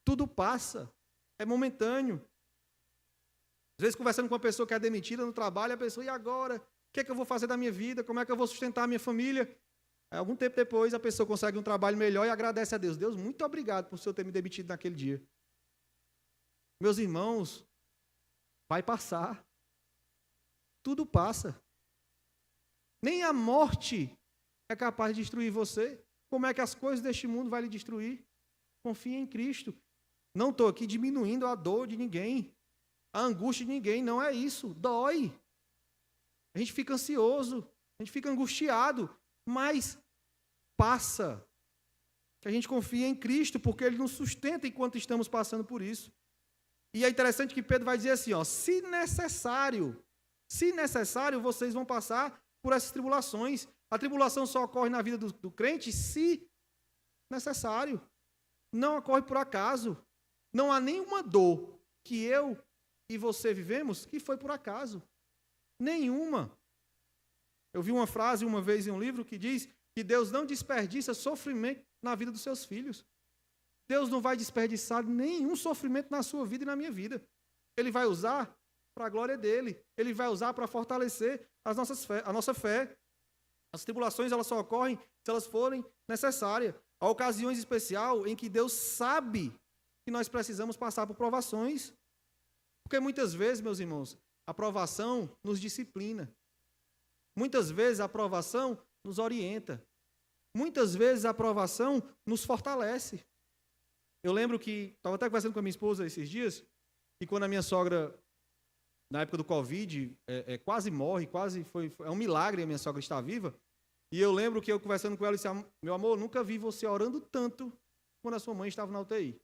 Speaker 1: Tudo passa. É momentâneo. Às vezes, conversando com uma pessoa que é demitida no trabalho, a pessoa, e agora? O que é que eu vou fazer da minha vida? Como é que eu vou sustentar a minha família? Algum tempo depois, a pessoa consegue um trabalho melhor e agradece a Deus. Deus, muito obrigado por o Senhor ter me demitido naquele dia. Meus irmãos, vai passar. Tudo passa. Nem a morte é capaz de destruir você. Como é que as coisas deste mundo vão lhe destruir? Confie em Cristo. Não estou aqui diminuindo a dor de ninguém, a angústia de ninguém, não é isso. Dói. A gente fica ansioso, a gente fica angustiado, mas passa. Que a gente confia em Cristo, porque Ele nos sustenta enquanto estamos passando por isso. E é interessante que Pedro vai dizer assim, ó, se necessário, vocês vão passar por essas tribulações. A tribulação só ocorre na vida do crente se necessário. Não ocorre por acaso. Não há nenhuma dor que eu e você vivemos que foi por acaso. Nenhuma. Eu vi uma frase uma vez em um livro que diz que Deus não desperdiça sofrimento na vida dos seus filhos. Deus não vai desperdiçar nenhum sofrimento na sua vida e na minha vida. Ele vai usar para a glória dele. Ele vai usar para fortalecer a nossa fé. As tribulações, elas só ocorrem se elas forem necessárias. Há ocasiões especiais em que Deus sabe que nós precisamos passar por provações. Porque muitas vezes, meus irmãos, a provação nos disciplina. Muitas vezes a provação nos orienta. Muitas vezes a provação nos fortalece. Eu lembro que, estava até conversando com a minha esposa esses dias, e quando a minha sogra, na época do Covid, quase morre, é um milagre a minha sogra estar viva, e eu lembro que eu conversando com ela, disse, meu amor, nunca vi você orando tanto quando a sua mãe estava na UTI.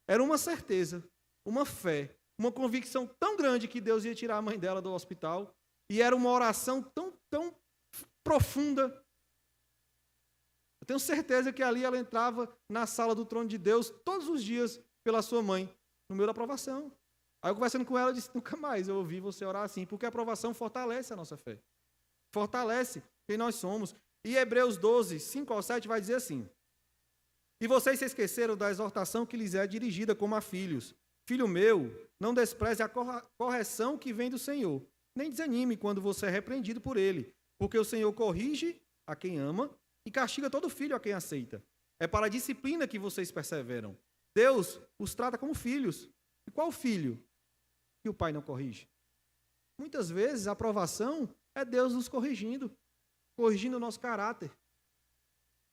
Speaker 1: Era uma certeza, uma fé, uma convicção tão grande que Deus ia tirar a mãe dela do hospital, E era uma oração tão profunda. Eu tenho certeza que ali ela entrava na sala do trono de Deus todos os dias pela sua mãe, no meio da aprovação. Aí eu conversando com ela, eu disse, nunca mais eu ouvi você orar assim, porque a aprovação fortalece a nossa fé. Fortalece quem nós somos. E Hebreus 12, 5-7 vai dizer assim, e vocês se esqueceram da exortação que lhes é dirigida como a filhos. Filho meu, não despreze a correção que vem do Senhor, nem desanime quando você é repreendido por ele, porque o Senhor corrige a quem ama e castiga todo filho a quem aceita. É para a disciplina que vocês perseveram. Deus os trata como filhos. E qual filho que o pai não corrige? Muitas vezes a aprovação é Deus nos corrigindo o nosso caráter,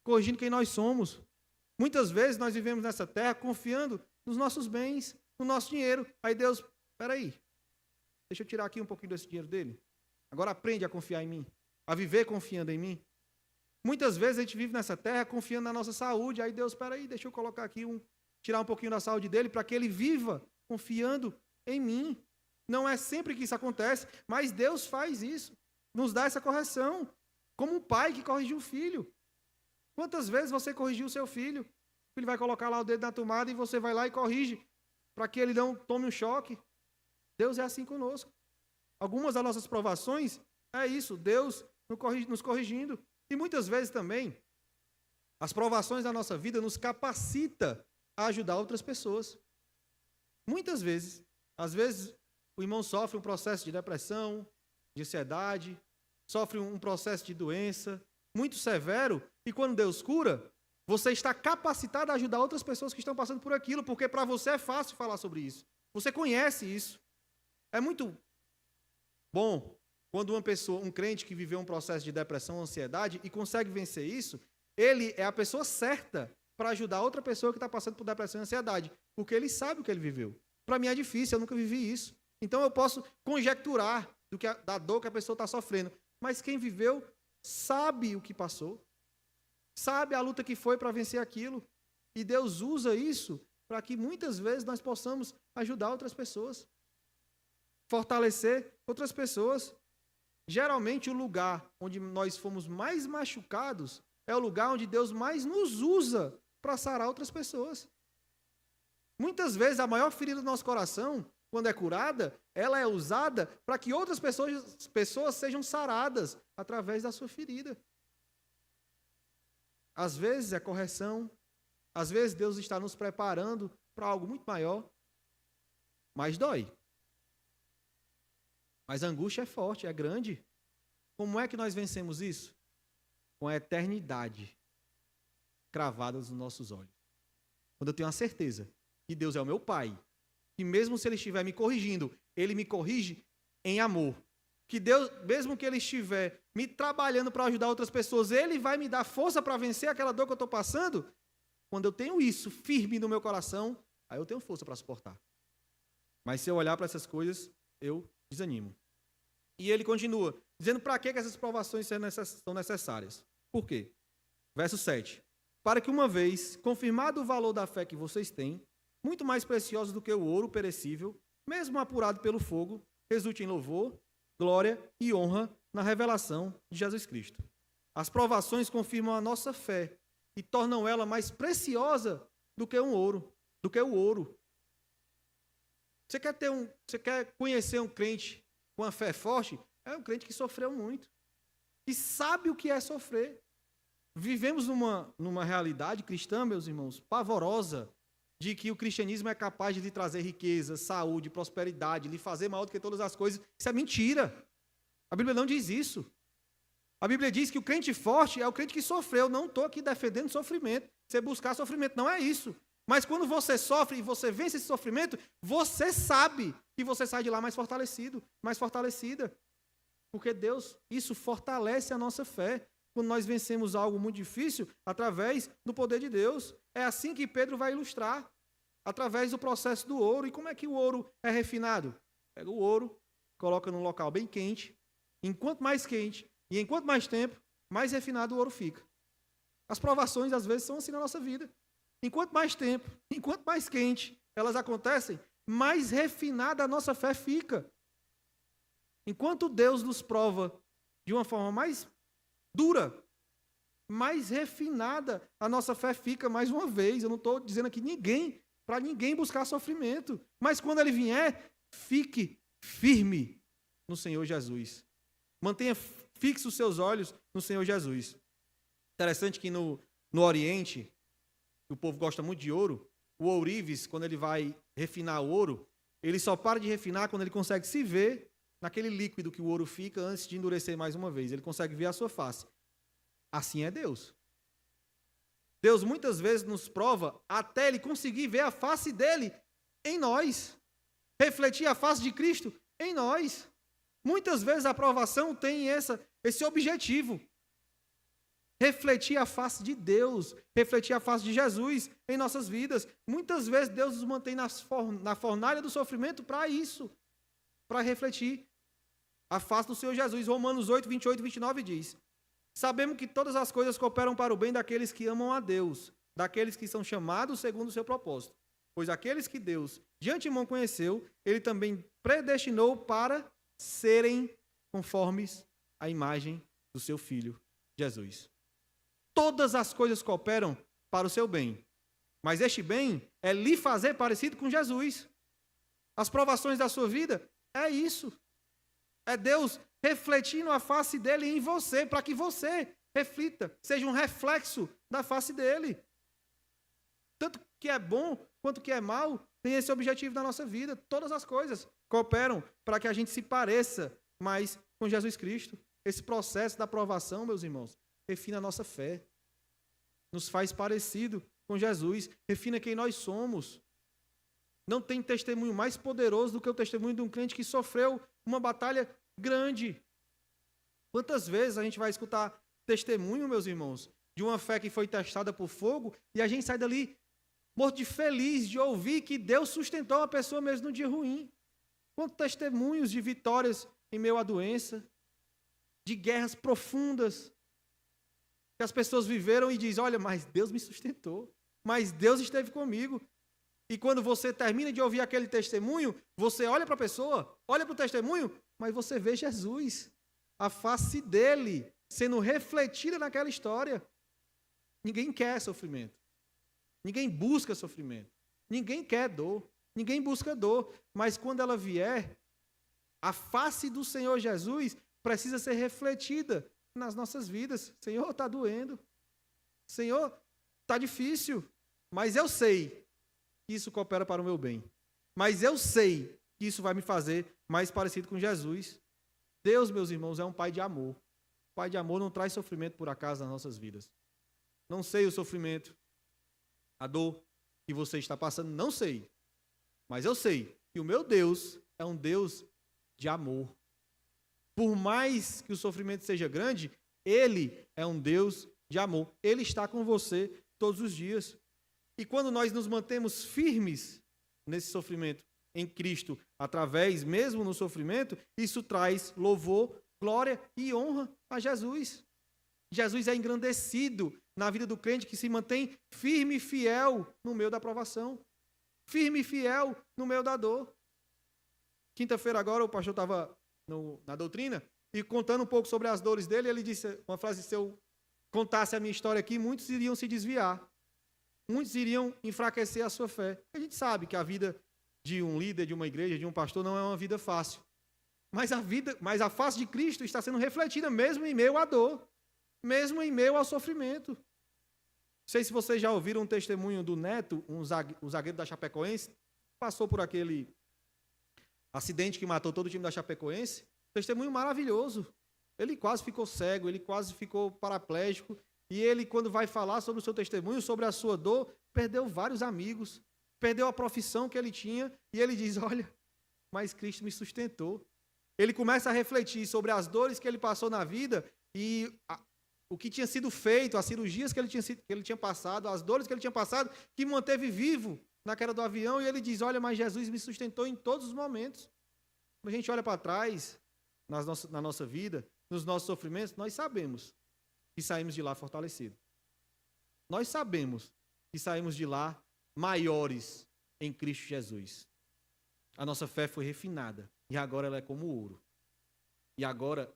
Speaker 1: corrigindo quem nós somos. Muitas vezes nós vivemos nessa terra confiando nos nossos bens, no nosso dinheiro. Aí Deus, espera aí, deixa eu tirar aqui um pouquinho desse dinheiro dele. Agora aprende a confiar em mim, a viver confiando em mim. Muitas vezes a gente vive nessa terra confiando na nossa saúde. Aí Deus, espera aí, deixa eu colocar aqui tirar um pouquinho da saúde dele para que ele viva confiando em mim. Não é sempre que isso acontece, mas Deus faz isso, nos dá essa correção, como um pai que corrigiu o filho. Quantas vezes você corrigiu o seu filho? O filho vai colocar lá o dedo na tomada e você vai lá e corrige, para que ele não tome um choque. Deus é assim conosco. Algumas das nossas provações é isso, Deus nos corrigindo. E muitas vezes também, as provações da nossa vida nos capacita a ajudar outras pessoas. Muitas vezes, às vezes, o irmão sofre um processo de depressão, de ansiedade, sofre um processo de doença muito severo, e quando Deus cura, você está capacitado a ajudar outras pessoas que estão passando por aquilo, porque para você é fácil falar sobre isso. Você conhece isso. É muito bom quando uma pessoa, um crente que viveu um processo de depressão, ansiedade, e consegue vencer isso, ele é a pessoa certa para ajudar outra pessoa que está passando por depressão e ansiedade, porque ele sabe o que ele viveu. Para mim é difícil, eu nunca vivi isso. Então eu posso conjecturar da dor que a pessoa está sofrendo, mas quem viveu sabe o que passou, sabe a luta que foi para vencer aquilo, e Deus usa isso para que muitas vezes nós possamos ajudar outras pessoas, fortalecer outras pessoas. Geralmente o lugar onde nós fomos mais machucados é o lugar onde Deus mais nos usa para sarar outras pessoas. Muitas vezes a maior ferida do nosso coração, quando é curada, ela é usada para que outras pessoas sejam saradas através da sua ferida. Às vezes é correção, às vezes Deus está nos preparando para algo muito maior, mas dói. Mas a angústia é forte, é grande. Como é que nós vencemos isso? Com a eternidade cravada nos nossos olhos. Quando eu tenho a certeza que Deus é o meu Pai, que mesmo se Ele estiver me corrigindo, Ele me corrige em amor. Que Deus, mesmo que Ele estiver me trabalhando para ajudar outras pessoas, Ele vai me dar força para vencer aquela dor que eu estou passando. Quando eu tenho isso firme no meu coração, aí eu tenho força para suportar. Mas se eu olhar para essas coisas, eu desanimo. E ele continua, dizendo para que essas provações são necessárias. Por quê? Verso 7. Para que uma vez, confirmado o valor da fé que vocês têm, muito mais preciosa do que o ouro perecível, mesmo apurado pelo fogo, resulte em louvor, glória e honra na revelação de Jesus Cristo. As provações confirmam a nossa fé e tornam ela mais preciosa do que o ouro. Você quer conhecer um crente com a fé forte? É um crente que sofreu muito, que sabe o que é sofrer. Vivemos numa realidade cristã, meus irmãos, pavorosa, de que o cristianismo é capaz de lhe trazer riqueza, saúde, prosperidade, lhe fazer maior do que todas as coisas. Isso é mentira. A Bíblia não diz isso. A Bíblia diz que o crente forte é o crente que sofreu. Não estou aqui defendendo sofrimento. Você buscar sofrimento, não é isso. Mas quando você sofre e você vence esse sofrimento, você sabe que você sai de lá mais fortalecido, mais fortalecida. Porque Deus, isso fortalece a nossa fé. Quando nós vencemos algo muito difícil, através do poder de Deus. É assim que Pedro vai ilustrar, através do processo do ouro. E como é que o ouro é refinado? Pega o ouro, coloca num local bem quente. Enquanto mais quente e enquanto mais tempo, mais refinado o ouro fica. As provações, às vezes, são assim na nossa vida. Enquanto mais tempo, enquanto mais quente elas acontecem, mais refinada a nossa fé fica. Enquanto Deus nos prova de uma forma mais dura, mais refinada, a nossa fé fica mais uma vez. Eu não estou dizendo aqui para ninguém buscar sofrimento. Mas quando ele vier, fique firme no Senhor Jesus. Mantenha fixos os seus olhos no Senhor Jesus. Interessante que no Oriente, o povo gosta muito de ouro, o ourives, quando ele vai refinar o ouro, ele só para de refinar quando ele consegue se ver naquele líquido que o ouro fica antes de endurecer mais uma vez. Ele consegue ver a sua face. Assim é Deus. Deus muitas vezes nos prova até ele conseguir ver a face dele em nós. Refletir a face de Cristo em nós. Muitas vezes a aprovação tem esse objetivo. Refletir a face de Deus, refletir a face de Jesus em nossas vidas. Muitas vezes Deus nos mantém na fornalha do sofrimento para isso, para refletir a face do Senhor Jesus. Romanos 8, 28 e 29 diz: sabemos que todas as coisas cooperam para o bem daqueles que amam a Deus, daqueles que são chamados segundo o seu propósito. Pois aqueles que Deus de antemão conheceu, ele também predestinou para serem conformes à imagem do seu Filho, Jesus. Todas as coisas cooperam para o seu bem, mas este bem é lhe fazer parecido com Jesus. As provações da sua vida é isso. É Deus refletindo a face dele em você, para que você reflita, seja um reflexo da face dele. Tanto que é bom quanto que é mal, tem esse objetivo da nossa vida. Todas as coisas cooperam para que a gente se pareça mais com Jesus Cristo. Esse processo da aprovação, meus irmãos, refina a nossa fé, nos faz parecido com Jesus, refina quem nós somos. Não tem testemunho mais poderoso do que o testemunho de um crente que sofreu uma batalha grande. Quantas vezes a gente vai escutar testemunho, meus irmãos, de uma fé que foi testada por fogo, e a gente sai dali morto de feliz de ouvir que Deus sustentou a pessoa mesmo no dia ruim. Quantos testemunhos de vitórias em meio à doença, de guerras profundas, que as pessoas viveram e dizem: olha, mas Deus me sustentou, mas Deus esteve comigo. E quando você termina de ouvir aquele testemunho, você olha para a pessoa, olha para o testemunho, mas você vê Jesus, a face dele sendo refletida naquela história. Ninguém quer sofrimento, ninguém busca sofrimento, ninguém quer dor, ninguém busca dor, mas quando ela vier, a face do Senhor Jesus precisa ser refletida nas nossas vidas. Senhor, está doendo. Senhor, está difícil. Mas eu sei que isso coopera para o meu bem. Mas eu sei que isso vai me fazer mais parecido com Jesus. Deus, meus irmãos, é um Pai de amor. O Pai de amor não traz sofrimento por acaso nas nossas vidas. Não sei o sofrimento, a dor que você está passando, não sei. Mas eu sei que o meu Deus é um Deus de amor. Por mais que o sofrimento seja grande, Ele é um Deus de amor. Ele está com você todos os dias. E quando nós nos mantemos firmes nesse sofrimento em Cristo, através, mesmo no sofrimento, isso traz louvor, glória e honra a Jesus. Jesus é engrandecido na vida do crente que se mantém firme e fiel no meio da provação. Firme e fiel no meio da dor. Quinta-feira agora o pastor estava na doutrina e contando um pouco sobre as dores dele, ele disse uma frase: se eu contasse a minha história aqui, muitos iriam se desviar. Muitos iriam enfraquecer a sua fé. A gente sabe que a vida de um líder, de uma igreja, de um pastor não é uma vida fácil. Mas a face de Cristo está sendo refletida mesmo em meio à dor, mesmo em meio ao sofrimento. Não sei se vocês já ouviram um testemunho do Neto, um zagueiro da Chapecoense, passou por aquele acidente que matou todo o time da Chapecoense. Testemunho maravilhoso. Ele quase ficou cego, ele quase ficou paraplégico. E ele, quando vai falar sobre o seu testemunho, sobre a sua dor, perdeu vários amigos, perdeu a profissão que ele tinha. E ele diz: olha, mas Cristo me sustentou. Ele começa a refletir sobre as dores que ele passou na vida e o que tinha sido feito, as cirurgias que ele tinha passado, as dores que ele tinha passado, que manteve vivo na queda do avião. E ele diz: olha, mas Jesus me sustentou em todos os momentos. Quando a gente olha para trás, na nossa vida, nos nossos sofrimentos, nós sabemos que saímos de lá fortalecidos. Nós sabemos que saímos de lá maiores em Cristo Jesus. A nossa fé foi refinada e agora ela é como ouro. E agora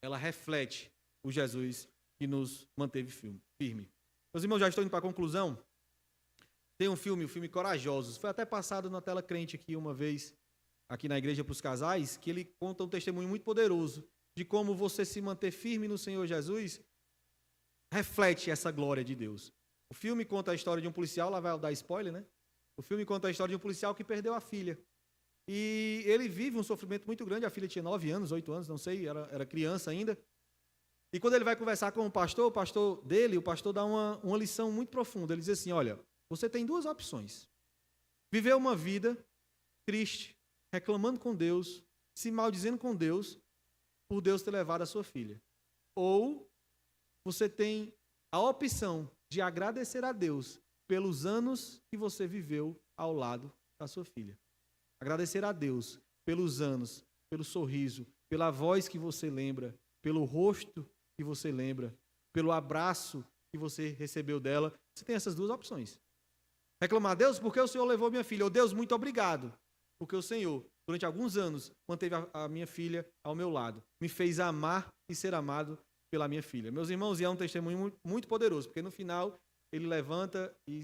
Speaker 1: ela reflete o Jesus que nos manteve firme. Meus irmãos, já estou indo para a conclusão. Tem um filme, o filme Corajosos. Foi até passado na tela crente aqui uma vez, aqui na igreja para os casais, que ele conta um testemunho muito poderoso de como você se manter firme no Senhor Jesus reflete essa glória de Deus. O filme conta a história de um policial, lá vai dar spoiler, né? O filme conta a história de um policial que perdeu a filha. E ele vive um sofrimento muito grande. A filha tinha 9 anos, 8 anos, não sei, era criança ainda. E quando ele vai conversar com o pastor dele, o pastor dá uma lição muito profunda. Ele diz assim, olha, você tem 2 opções. Viver uma vida triste, reclamando com Deus, se maldizendo com Deus, por Deus ter levado a sua filha. Ou você tem a opção de agradecer a Deus pelos anos que você viveu ao lado da sua filha. Agradecer a Deus pelos anos, pelo sorriso, pela voz que você lembra, pelo rosto que você lembra, pelo abraço que você recebeu dela. Você tem essas 2 opções. Reclamar a Deus porque o Senhor levou minha filha. Ou Deus, muito obrigado, porque o Senhor, durante alguns anos, manteve a minha filha ao meu lado. Me fez amar e ser amado pela minha filha. Meus irmãos, e é um testemunho muito, muito poderoso, porque no final ele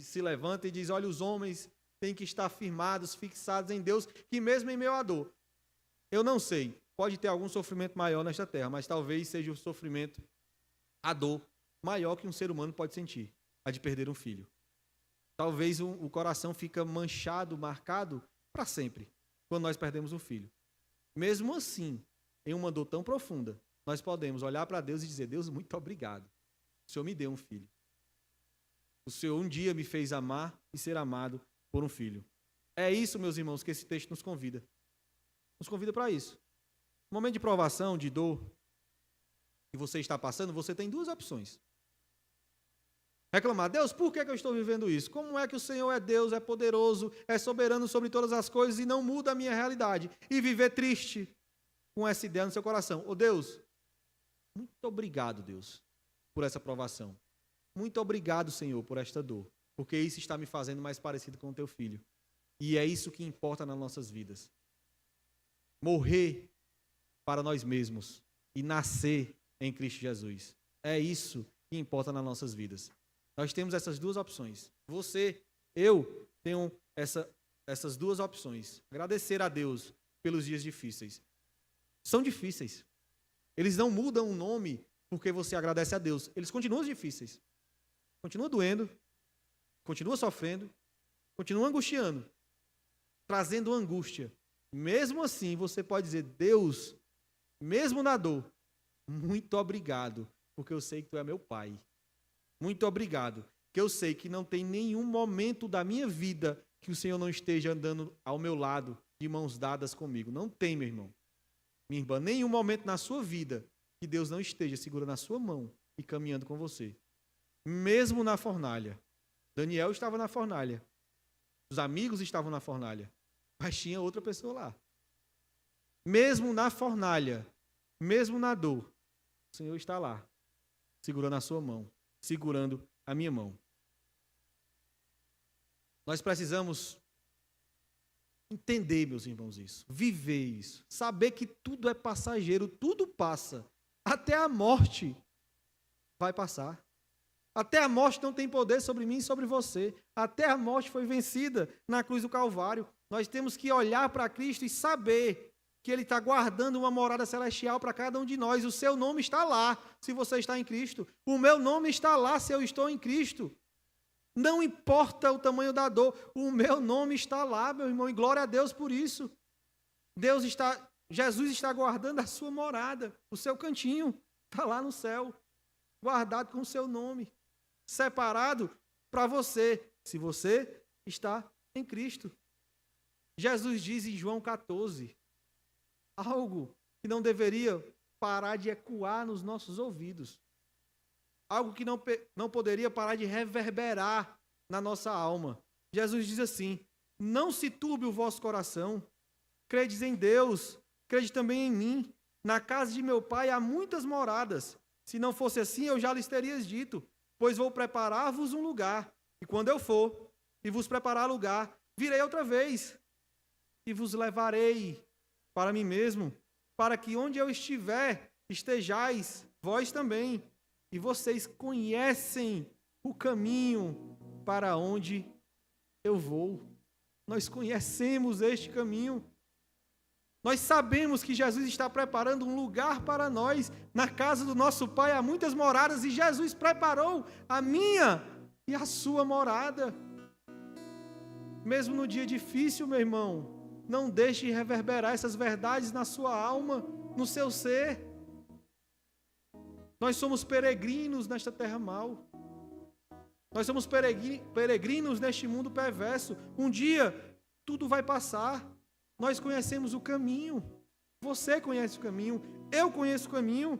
Speaker 1: se levanta e diz, olha, os homens têm que estar firmados, fixados em Deus, que mesmo em meio à dor, eu não sei, pode ter algum sofrimento maior nesta terra, mas talvez seja o sofrimento, a dor maior que um ser humano pode sentir, a de perder um filho. Talvez o coração fica manchado, marcado para sempre, quando nós perdemos um filho. Mesmo assim, em uma dor tão profunda, nós podemos olhar para Deus e dizer, Deus, muito obrigado, o Senhor me deu um filho. O Senhor um dia me fez amar e ser amado por um filho. É isso, meus irmãos, que esse texto nos convida. Nos convida para isso. No momento de provação, de dor, que você está passando, você tem 2 opções. Reclamar, Deus, por que eu estou vivendo isso? Como é que o Senhor é Deus, é poderoso, é soberano sobre todas as coisas e não muda a minha realidade? E viver triste com essa ideia no seu coração. Ô Deus, muito obrigado, Deus, por essa provação. Muito obrigado, Senhor, por esta dor, porque isso está me fazendo mais parecido com o teu filho. E é isso que importa nas nossas vidas. Morrer para nós mesmos e nascer em Cristo Jesus. É isso que importa nas nossas vidas. Nós temos essas 2 opções. Eu tenho essas 2 opções. Agradecer a Deus pelos dias difíceis. São difíceis. Eles não mudam o nome porque você agradece a Deus. Eles continuam difíceis. Continua doendo, continua sofrendo, continua angustiando, trazendo angústia. Mesmo assim, você pode dizer, Deus, mesmo na dor, muito obrigado, porque eu sei que tu é meu Pai. Muito obrigado, porque eu sei que não tem nenhum momento da minha vida que o Senhor não esteja andando ao meu lado, de mãos dadas comigo. Não tem, meu irmão. Minha irmã, nenhum momento na sua vida que Deus não esteja segurando a sua mão e caminhando com você. Mesmo na fornalha. Daniel estava na fornalha. Os amigos estavam na fornalha. Mas tinha outra pessoa lá. Mesmo na fornalha, mesmo na dor, o Senhor está lá, segurando a sua mão, segurando a minha mão. Nós precisamos entender, meus irmãos, isso, viver isso, saber que tudo é passageiro, tudo passa, até a morte vai passar. Até a morte não tem poder sobre mim e sobre você. Até a morte foi vencida na cruz do Calvário. Nós temos que olhar para Cristo e saber que Ele está guardando uma morada celestial para cada um de nós. O seu nome está lá, se você está em Cristo. O meu nome está lá, se eu estou em Cristo. Não importa o tamanho da dor, o meu nome está lá, meu irmão, e glória a Deus por isso. Jesus está guardando a sua morada, o seu cantinho, está lá no céu, guardado com o seu nome, separado para você, se você está em Cristo. Jesus diz em João 14, algo que não deveria parar de ecoar nos nossos ouvidos, algo que não poderia parar de reverberar na nossa alma. Jesus diz assim, não se turbe o vosso coração, credes em Deus, crede também em mim. Na casa de meu Pai há muitas moradas. Se não fosse assim, eu já lhes teria dito, pois vou preparar-vos um lugar. E quando eu for e vos preparar lugar, virei outra vez e vos levarei para mim mesmo, para que onde eu estiver, estejais vós também. E vocês conhecem o caminho para onde eu vou. Nós conhecemos este caminho. Nós sabemos que Jesus está preparando um lugar para nós. Na casa do nosso Pai há muitas moradas, e Jesus preparou a minha e a sua morada. Mesmo no dia difícil, meu irmão, não deixe reverberar essas verdades na sua alma, no seu ser. Nós somos peregrinos nesta terra mal. Nós somos peregrinos neste mundo perverso. Um dia, tudo vai passar. Nós conhecemos o caminho. Você conhece o caminho. Eu conheço o caminho.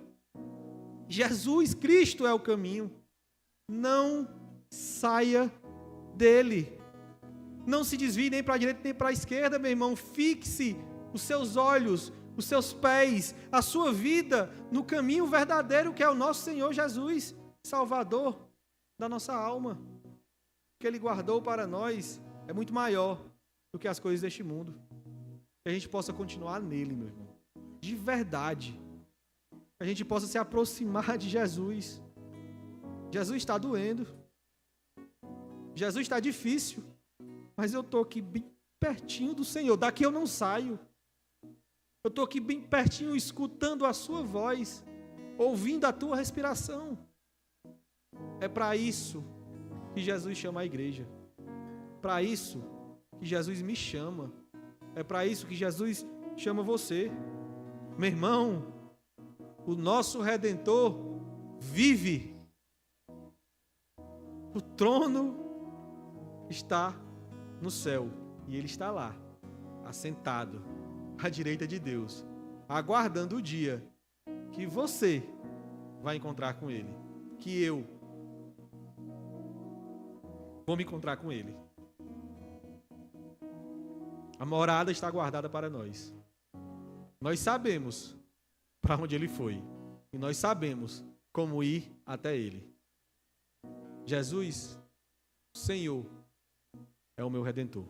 Speaker 1: Jesus Cristo é o caminho. Não saia dele. Não se desvie nem para a direita nem para a esquerda, meu irmão. Fixe os seus olhos, os seus pés, a sua vida no caminho verdadeiro que é o nosso Senhor Jesus, Salvador da nossa alma. O que Ele guardou para nós é muito maior do que as coisas deste mundo. Que a gente possa continuar nele, meu irmão, de verdade. Que a gente possa se aproximar de Jesus. Jesus está doendo. Jesus está difícil. Mas eu estou aqui bem pertinho do Senhor. Daqui eu não saio. Eu estou aqui bem pertinho, escutando a sua voz, ouvindo a tua respiração. É para isso que Jesus chama a igreja. Para isso que Jesus me chama. É para isso que Jesus chama você. Meu irmão, o nosso Redentor vive. O trono está no céu e Ele está lá, assentado à direita de Deus, aguardando o dia que você vai encontrar com Ele, que eu vou me encontrar com Ele. A morada está guardada para nós. Nós sabemos para onde Ele foi e nós sabemos como ir até Ele. Jesus, o Senhor, é o meu Redentor.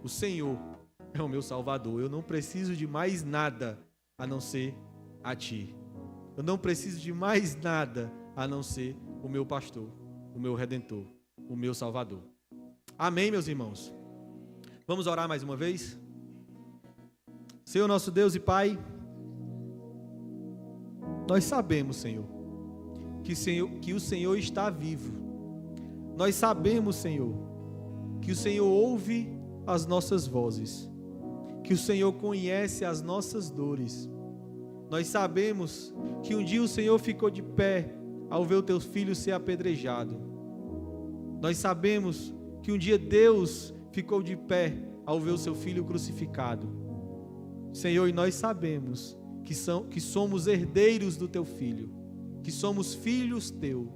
Speaker 1: O Senhor é o meu Salvador. Eu não preciso de mais nada a não ser a Ti. Eu não preciso de mais nada a não ser o meu pastor, o meu Redentor, o meu Salvador. Amém, meus irmãos? Vamos orar mais uma vez? Senhor, nosso Deus e Pai, nós sabemos, Senhor, que o Senhor está vivo. Nós sabemos, Senhor, que o Senhor ouve as nossas vozes, que o Senhor conhece as nossas dores. Nós sabemos que um dia o Senhor ficou de pé ao ver o teu filho ser apedrejado. Nós sabemos que um dia Deus ficou de pé ao ver o seu filho crucificado. Senhor, e nós sabemos que somos herdeiros do teu filho, que somos filhos teu,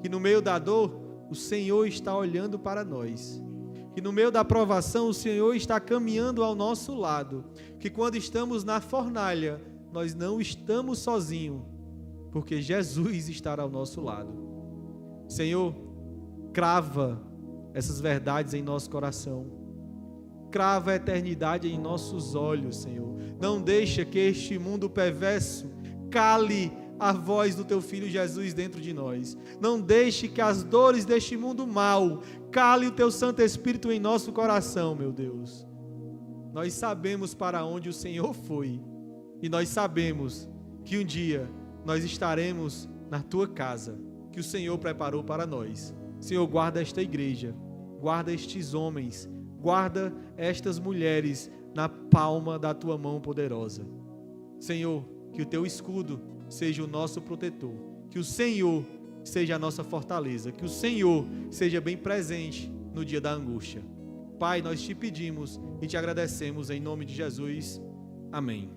Speaker 1: que no meio da dor o Senhor está olhando para nós, que no meio da provação o Senhor está caminhando ao nosso lado, que quando estamos na fornalha, nós não estamos sozinhos, porque Jesus estará ao nosso lado. Senhor, crava essas verdades em nosso coração, crava a eternidade em nossos olhos, Senhor. Não deixa que este mundo perverso cale a voz do teu Filho Jesus dentro de nós. Não deixe que as dores deste mundo mau cale o teu Santo Espírito em nosso coração, meu Deus. Nós sabemos para onde o Senhor foi e nós sabemos que um dia nós estaremos na tua casa, que o Senhor preparou para nós. Senhor, guarda esta igreja, guarda estes homens, guarda estas mulheres na palma da tua mão poderosa. Senhor, que o teu escudo seja o nosso protetor, que o Senhor seja a nossa fortaleza, que o Senhor seja bem presente no dia da angústia. Pai, nós te pedimos e te agradecemos em nome de Jesus. Amém.